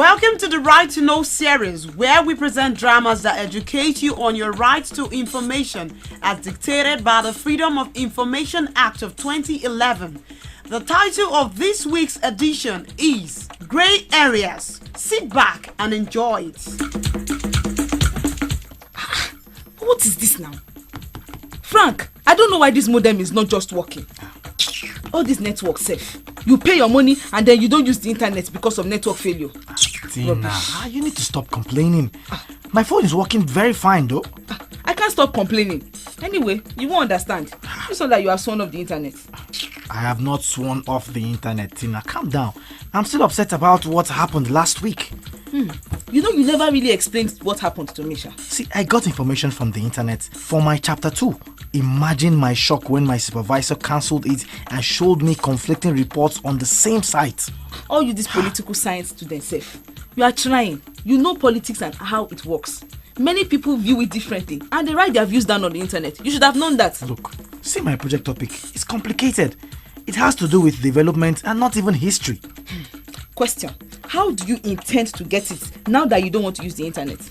Welcome to the Right to Know series, where we present dramas that educate you on your right to information as dictated by the Freedom of Information Act of 2011. The title of this week's edition is Grey Areas. Sit back and enjoy it. What is this now? Frank, I don't know why this modem is not just working. All this network safe. You pay your money and then you don't use the internet because of network failure. Tina, you need to stop complaining. My phone is working very fine though. I can't stop complaining. Anyway, you won't understand. It's not that you are sworn off the internet. I have not sworn off the internet, Tina. Calm down. I'm still upset about what happened last week. You know, you never really explained what happened to Misha. See, I got information from the internet for my chapter 2. Imagine my shock when my supervisor cancelled it and showed me conflicting reports on the same site. All you this political science students safe. You are trying. You know politics and how it works. Many people view it differently and they write their views down on the internet. You should have known that. Look, see my project topic. It's complicated. It has to do with development and not even history. Question. How do you intend to get it now that you don't want to use the internet?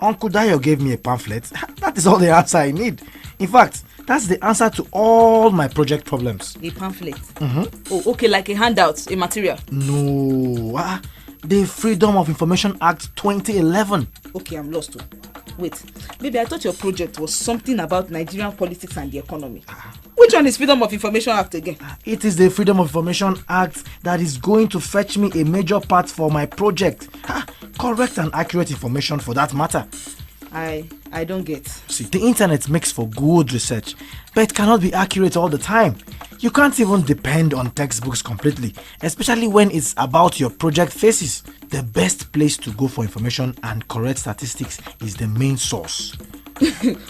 Uncle Dayo gave me a pamphlet. That is all the answer I need. In fact, that's the answer to all my project problems. A pamphlet? Oh, okay, like a handout, a material? No, the Freedom of Information Act 2011. Okay, I'm lost too. Wait, maybe I thought your project was something about Nigerian politics and the economy. Which one is Freedom of Information Act again? It is the Freedom of Information Act that is going to fetch me a major part for my project. Correct and accurate information for that matter. I don't get. See, the internet makes for good research, but it cannot be accurate all the time. You can't even depend on textbooks completely, especially when it's about your project phases. The best place to go for information and correct statistics is the main source.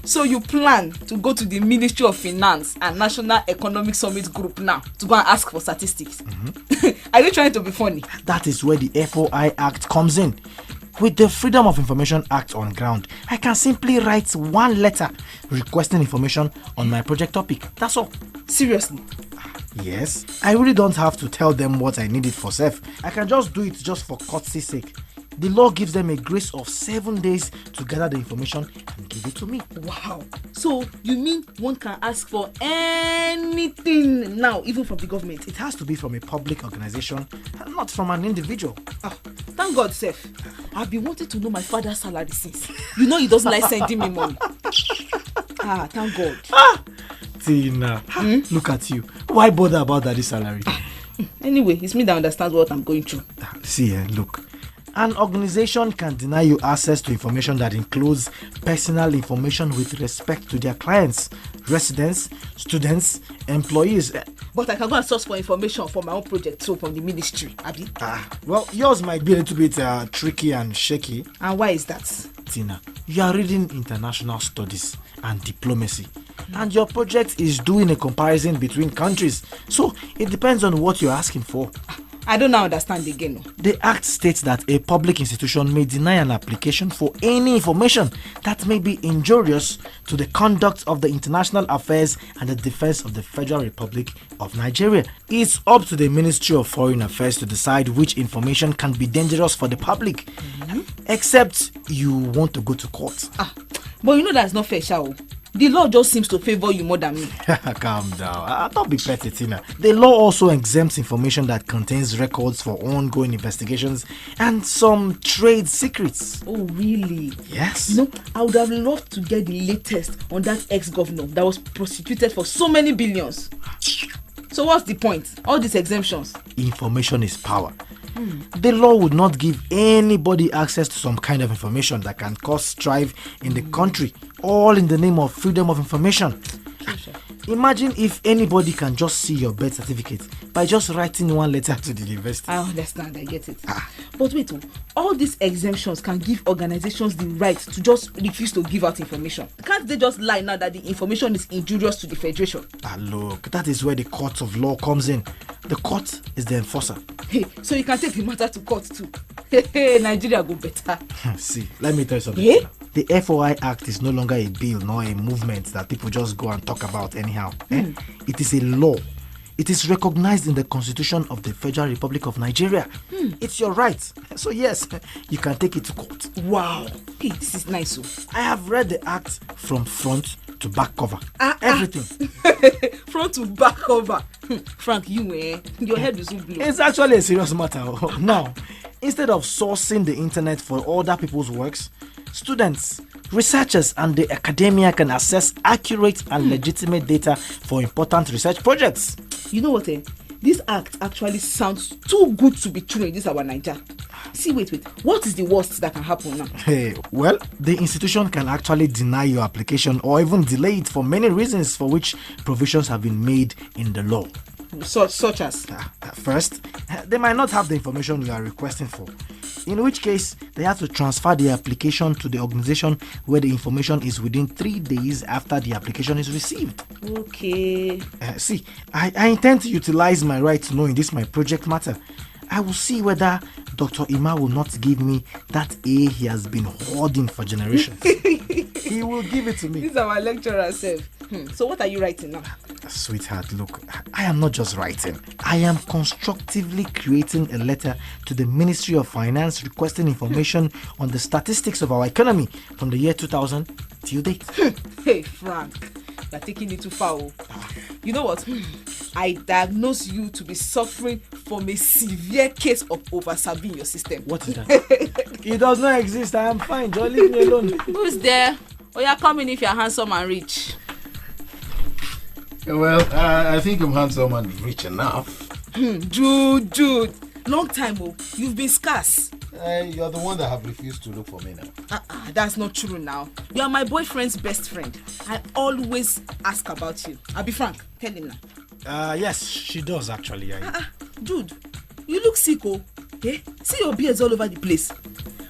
So you plan to go to the Ministry of Finance and National Economic Summit Group now to go and ask for statistics? Are you trying to be funny? That is where the FOI Act comes in. With the Freedom of Information Act on ground, I can simply write one letter requesting information on my project topic. That's all. Seriously? Yes. I really don't have to tell them what I need it for self. I can just do it just for courtesy's sake. The law gives them a grace of 7 days to gather the information and give it to me. Wow. So you mean one can ask for anything now, even from the government? It has to be from a public organization, not from an individual. Thank God, Seth. I've been wanting to know my father's salary since. You know he doesn't like sending me money. Thank God. Tina, look at you. Why bother about daddy's salary? Anyway, it's me that understands what I'm going through. See, look. An organization can deny you access to information that includes personal information with respect to their clients, residents, students, employees. But I can go and source for information for my own project too from the ministry, Abi. Well, yours might be a little bit tricky and shaky. And why is that? Tina, you are reading international studies and diplomacy. And your project is doing a comparison between countries. So it depends on what you're asking for. I don't now understand again. The Act states that a public institution may deny an application for any information that may be injurious to the conduct of the international affairs and the defense of the Federal Republic of Nigeria. It's up to the Ministry of Foreign Affairs to decide which information can be dangerous for the public. Except you want to go to court. But you know that's not fair, Shao. The law just seems to favor you more than me. Calm down. Don't be petty, Tina. The law also exempts information that contains records for ongoing investigations and some trade secrets. Oh, really? Yes. You know, I would have loved to get the latest on that ex-governor that was prosecuted for so many billions. So what's the point? All these exemptions? Information is power. The law would not give anybody access to some kind of information that can cause strife in the country, all in the name of freedom of information. Imagine if anybody can just see your birth certificate by just writing one letter to the university. I understand, I get it. But wait, all these exemptions can give organizations the right to just refuse to give out information. Can't they just lie now that the information is injurious to the Federation? Look, that is where the court of law comes in. The court is the enforcer. Hey, so you can take the matter to court too. Nigeria go better. See, let me tell you something. Hey? The FOI Act is no longer a bill nor a movement that people just go and talk about anyhow. It is a law. It is recognized in the Constitution of the Federal Republic of Nigeria. It's your right. So yes, you can take it to court. Wow. Hey, this is nice. I have read the act from front to back cover. Everything. Front to back cover. Frank, your head is so blue. It's actually a serious matter. Now, instead of sourcing the internet for other people's works, students, researchers, and the academia can access accurate and legitimate data for important research projects. You know what, This act actually sounds too good to be true in this our Nigeria. See, wait. What is the worst that can happen now? Hey, well, the institution can actually deny your application or even delay it for many reasons for which provisions have been made in the law. Such as? First, they might not have the information you are requesting for, in which case they have to transfer the application to the organization where the information is within 3 days after the application is received. Okay. See, I intend to utilize my right to know in this my project matter. I will see whether Dr. Ima will not give me that A he has been hoarding for generations. He will give it to me. This is our lecturer self. So what are you writing now? Sweetheart, look, I am not just writing. I am constructively creating a letter to the Ministry of Finance requesting information on the statistics of our economy from the year 2000 till date. Hey, Frank, you're taking it too far. You know what? I diagnose you to be suffering from a severe case of over-serving your system. What is that? It does not exist. I am fine. Just leave me alone. Who's there? Oh, you're coming if you're handsome and rich. Well, I think I'm handsome and rich enough. Jude. Long time, you've been scarce. You're the one that have refused to look for me now. That's not true now. You are my boyfriend's best friend. I always ask about you. I'll be frank. Tell him now. Yes, she does actually. Jude, you look sick, See your beards all over the place.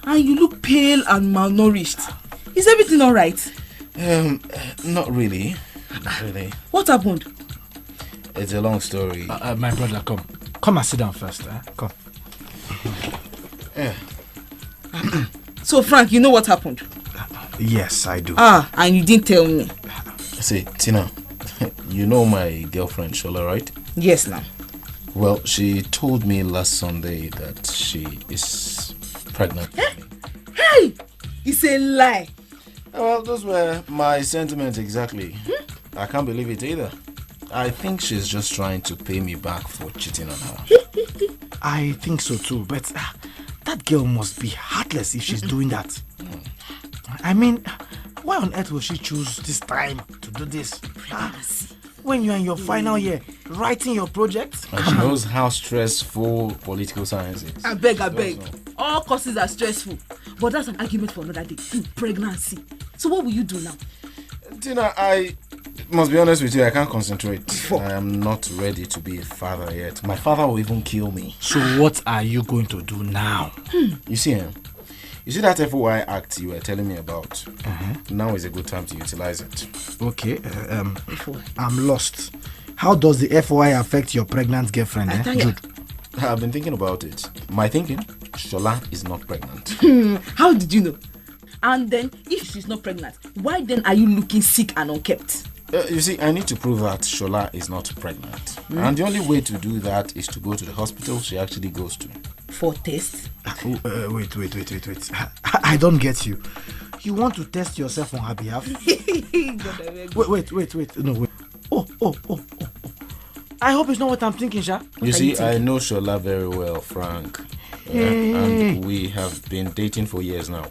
And you look pale and malnourished. Is everything all right? Not really. Not really. What happened? It's a long story. My brother, come and sit down first. Come. Yeah. So, Frank, you know what happened? Yes, I do. And you didn't tell me. See, Tina, you know my girlfriend Shola, right? Yes, now. Well, she told me last Sunday that she is pregnant. Hey! It's a lie. Well, those were my sentiments exactly. I can't believe it either. I think she's just trying to pay me back for cheating on her. I think so too, but that girl must be heartless if she's doing that. I mean, why on earth will she choose this time to do this? When you're in your final year, writing your project? And she knows how stressful political science is. I beg. All courses are stressful. But that's an argument for another day. Pregnancy. So what will you do now? Tina, I must be honest with you, I can't concentrate. I am not ready to be a father yet. My father will even kill me. So what are you going to do now? You see that FOI Act you were telling me about? Now is a good time to utilize it. Okay, I'm lost. How does the FOI affect your pregnant girlfriend, Jude? I've been thinking about it. My thinking, Shola is not pregnant. How did you know? And then, if she's not pregnant, why then are you looking sick and unkept? You see, I need to prove that Shola is not pregnant. And the only way to do that is to go to the hospital she actually goes to. For tests? Wait. I don't get you. You want to test yourself on her behalf? Wait. No, wait. Oh. I hope it's not what I'm thinking, Sha. You see, I know Shola very well, Frank. And we have been dating for years now.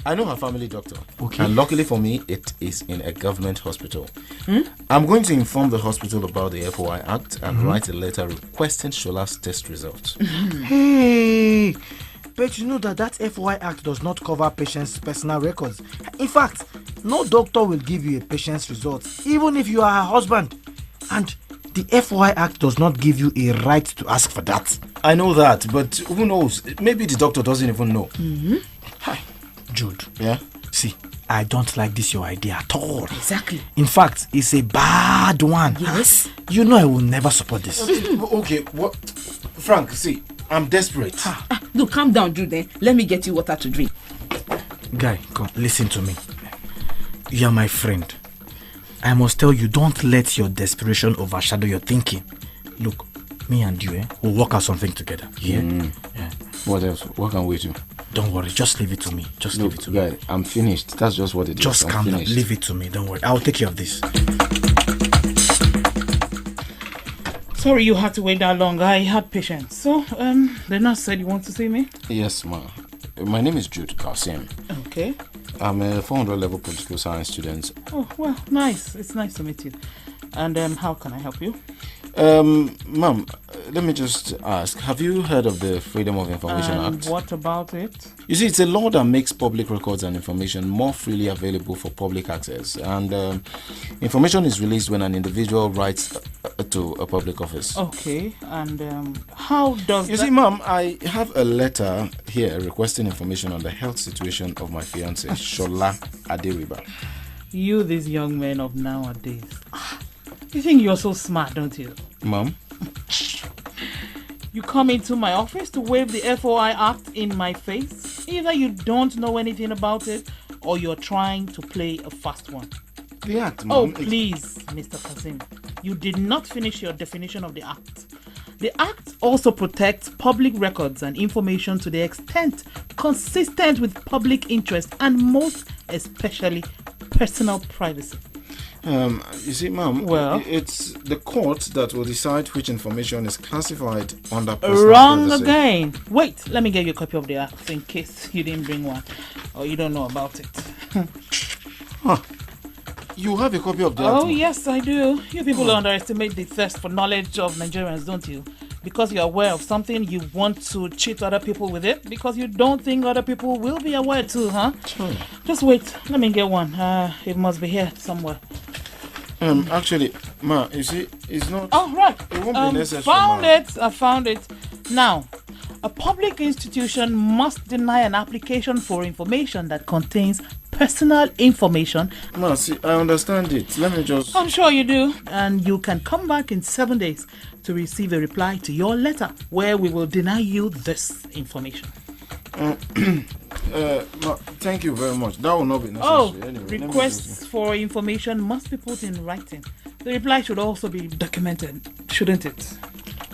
I know her family doctor. Okay. And luckily for me, it is in a government hospital. I'm going to inform the hospital about the FOI Act and write a letter requesting Shola's test results. Hey, but you know that FOI Act does not cover patients' personal records. In fact, no doctor will give you a patient's results, even if you are her husband. And the FOI Act does not give you a right to ask for that. I know that, but who knows? Maybe the doctor doesn't even know. Hi, Jude. Yeah? See, I don't like this your idea at all. Exactly. In fact, it's a bad one. Yes. You know I will never support this. Okay, what? Frank, see, I'm desperate. No, calm down, Jude. Then let me get you water to drink. Guy, come, listen to me. You are my friend. I must tell you, don't let your desperation overshadow your thinking. Look, me and you, we'll work out something together. Yeah? Yeah. What else? What can we do? Don't worry, just leave it to me. Just leave it to me. Guy, I'm finished. That's just what it is. Just calm down. Leave it to me. Don't worry. I'll take care of this. Sorry you had to wait that long. I had patience. So, the nurse said you want to see me? Yes, ma. My name is Jude Kasim. Okay. I'm a 400 level political science student. Oh, well, nice. It's nice to meet you. And how can I help you? Ma'am, let me just ask, have you heard of the Freedom of Information Act? What about it? You see, it's a law that makes public records and information more freely available for public access. And information is released when an individual writes to a public office. Okay, and how does You see, ma'am, I have a letter here requesting information on the health situation of my fiancée, Shola Aderiba. You, these young men of nowadays, you think you're so smart, don't you? Ma'am? You come into my office to wave the FOI Act in my face? Either you don't know anything about it, or you're trying to play a fast one. The Act, ma'am. Oh, please, Mr. Kazim. You did not finish your definition of the Act. The Act also protects public records and information to the extent consistent with public interest and most especially personal privacy. You see, ma'am, Well? it's the court that will decide which information is classified under personal Wrong privacy. again. Wait, let me get you a copy of the Act in case you didn't bring one or you don't know about it. You have a copy of the Act, Oh, ma'am? yes, I do. You people underestimate the thirst for knowledge of Nigerians, don't you? Because you're aware of something, you want to cheat other people with it because you don't think other people will be aware too, huh? Sure. Just wait, let me get one. It must be here somewhere. Actually, ma, you see, it's not... Oh, right. It won't be necessary, Found ma'am. it. I found it. Now, a public institution must deny an application for information that contains personal information. Ma, see, I understand it. Let me just... I'm sure you do. And you can come back in 7 days to receive a reply to your letter where we will deny you this information. Ma, thank you very much. That will not be necessary. Oh, Anyway, let me requests for information must be put in writing. The reply should also be documented, shouldn't it?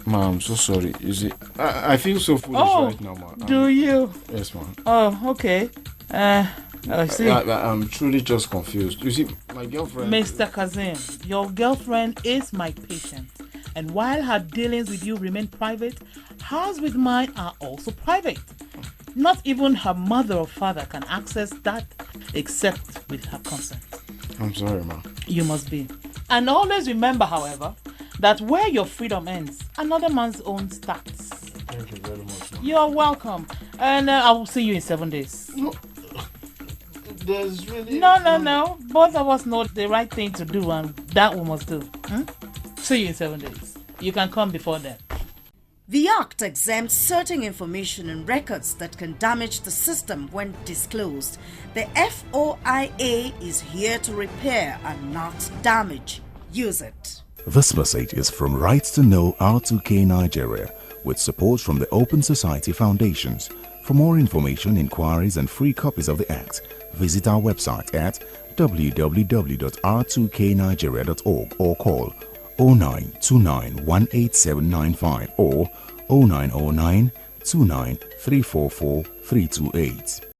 Ma, I'm so sorry. You see, I feel so foolish right now, ma. Do you? Yes, ma. Oh, okay. I see. I'm truly just confused. You see, my girlfriend... Mr. Kazim, your girlfriend is my patient. And while her dealings with you remain private, hers with mine are also private. Not even her mother or father can access that except with her consent. I'm sorry, ma. You must be. And always remember, however, that where your freedom ends, another man's own starts. Thank you very much, ma. You're welcome. And I will see you in 7 days. No, there's really... No. Both of us know the right thing to do, and that we must do. See you in 7 days. You can come before then. The Act exempts certain information and records that can damage the system when disclosed. The FOIA is here to repair and not damage. Use it. This message is from Right to Know R2K Nigeria with support from the Open Society Foundations. For more information, inquiries and free copies of the Act, visit our website at www.r2knigeria.org or call 0929 187995 or 0909 29 344 328.